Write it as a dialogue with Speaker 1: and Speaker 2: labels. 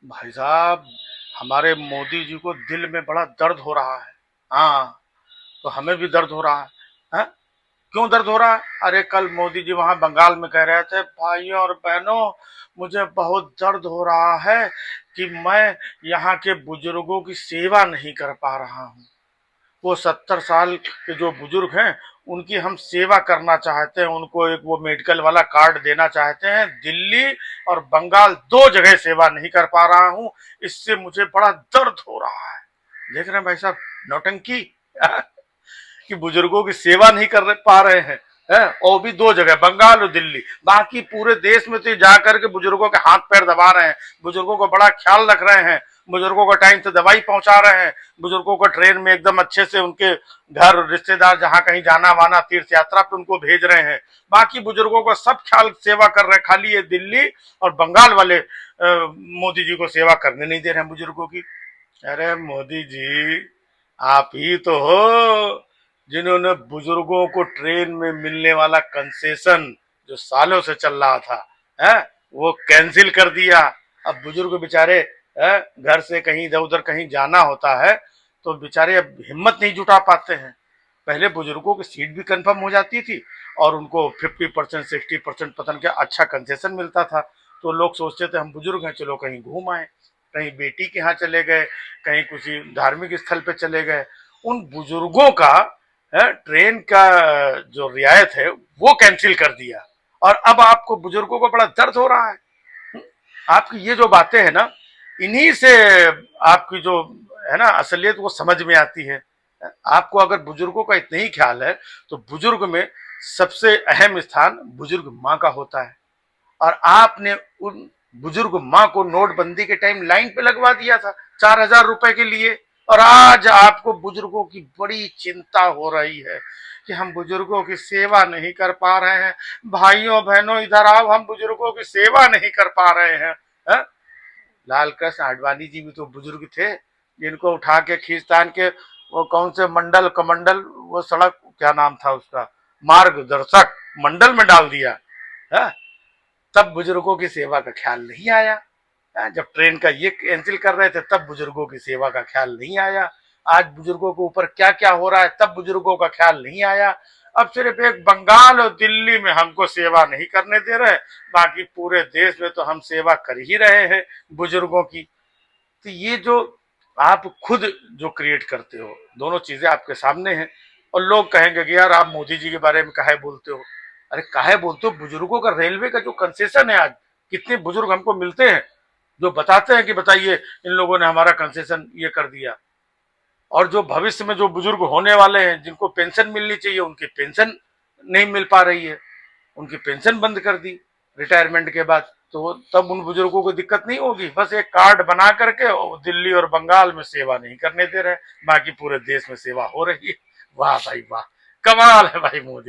Speaker 1: भाई साहब, हमारे मोदी जी को दिल में बड़ा दर्द हो रहा है। हाँ, तो हमें भी दर्द हो रहा है। हैं? क्यों दर्द हो रहा है? अरे कल मोदी जी वहां बंगाल में कह रहे थे, भाइयों और बहनों, मुझे बहुत दर्द हो रहा है कि मैं यहाँ के बुजुर्गों की सेवा नहीं कर पा रहा हूँ। वो 70 साल के जो बुजुर्ग हैं, उनकी हम सेवा करना चाहते हैं, उनको एक वो मेडिकल वाला कार्ड देना चाहते हैं। दिल्ली और बंगाल दो जगह सेवा नहीं कर पा रहा हूँ, इससे मुझे बड़ा दर्द हो रहा है। देख रहे हैं भाई साहब, नौटंकी कि बुजुर्गों की सेवा नहीं कर पा रहे हैं, और भी दो जगह, बंगाल और दिल्ली। बाकी पूरे देश में तो जा करके बुजुर्गों के हाथ पैर दबा रहे हैं, बुजुर्गों को बड़ा ख्याल रख रहे हैं, बुजुर्गों को टाइम से दवाई पहुंचा रहे हैं, बुजुर्गों को ट्रेन में एकदम अच्छे से उनके घर रिश्तेदार जहां कहीं जाना वाना तीर्थ यात्रा पे उनको भेज रहे हैं। बाकी बुजुर्गों को सब ख्याल सेवा कर रहे हैं, खाली ये दिल्ली और बंगाल वाले मोदी जी को सेवा करने नहीं दे रहे हैं बुजुर्गों की। अरे मोदी जी, आप ही तो हो जिन्होंने बुजुर्गों को ट्रेन में मिलने वाला कंसेशन जो सालों से चल रहा था, है वो कैंसिल कर दिया। अब बुजुर्ग बेचारे घर से कहीं इधर उधर कहीं जाना होता है तो बेचारे अब हिम्मत नहीं जुटा पाते हैं। पहले बुजुर्गों की सीट भी कंफर्म हो जाती थी और उनको 50% 60% पता नहीं क्या अच्छा कंसेशन मिलता था। तो लोग सोचते थे हम बुजुर्ग हैं, चलो कहीं घूम आए, कहीं बेटी के यहाँ चले गए, कहीं किसी धार्मिक स्थल पे चले गए। उन बुजुर्गों का ट्रेन का जो रियायत है वो कैंसिल कर दिया, और अब आपको बुजुर्गों को बड़ा दर्द हो रहा है। आपकी ये जो बातें हैं ना, इन्हीं से आपकी जो है ना असलियत वो समझ में आती है। आपको अगर बुजुर्गों का इतना ही ख्याल है तो बुजुर्ग में सबसे अहम स्थान बुजुर्ग माँ का होता है। और आपने उन बुजुर्ग माँ को नोटबंदी के टाइम लाइन पे लगवा दिया था 4,000 रुपए के लिए, और आज आपको बुजुर्गों की बड़ी चिंता हो रही है कि हम बुजुर्गों की सेवा नहीं कर पा रहे हैं। भाइयों बहनों इधर आओ, हम बुजुर्गों की सेवा नहीं कर पा रहे हैं। है? लाल कृष्ण आडवाणी जी भी तो बुजुर्ग थे, जिनको उठा के खींचतान के वो कौन से मंडल कमंडल, वो सड़क क्या नाम था उसका, मार्गदर्शक मंडल में डाल दिया है। तब बुजुर्गों की सेवा का ख्याल नहीं आया। जब ट्रेन का ये कैंसिल कर रहे थे तब बुजुर्गों की सेवा का ख्याल नहीं आया। आज बुजुर्गों के ऊपर क्या क्या हो रहा है तब बुजुर्गों का ख्याल नहीं आया। अब सिर्फ एक बंगाल और दिल्ली में हमको सेवा नहीं करने दे रहे, बाकी पूरे देश में तो हम सेवा कर ही रहे हैं बुजुर्गों की। तो ये जो आप खुद जो क्रिएट करते हो, दोनों चीजें आपके सामने हैं। और लोग कहेंगे कि यार आप मोदी जी के बारे में काहे बोलते हो। अरे काहे बोलते हो, बुजुर्गों का रेलवे का जो कंसेशन है आज, कितने बुजुर्ग हमको मिलते हैं जो बताते हैं कि बताइए इन लोगों ने हमारा कंसेशन ये कर दिया। और जो भविष्य में जो बुजुर्ग होने वाले हैं जिनको पेंशन मिलनी चाहिए, उनकी पेंशन नहीं मिल पा रही है, उनकी पेंशन बंद कर दी रिटायरमेंट के बाद। तो तब उन बुजुर्गों को दिक्कत नहीं होगी, बस एक कार्ड बना करके दिल्ली और बंगाल में सेवा नहीं करने दे रहे, बाकी पूरे देश में सेवा हो रही है। वाह भाई वाह, कमाल है भाई मोदी।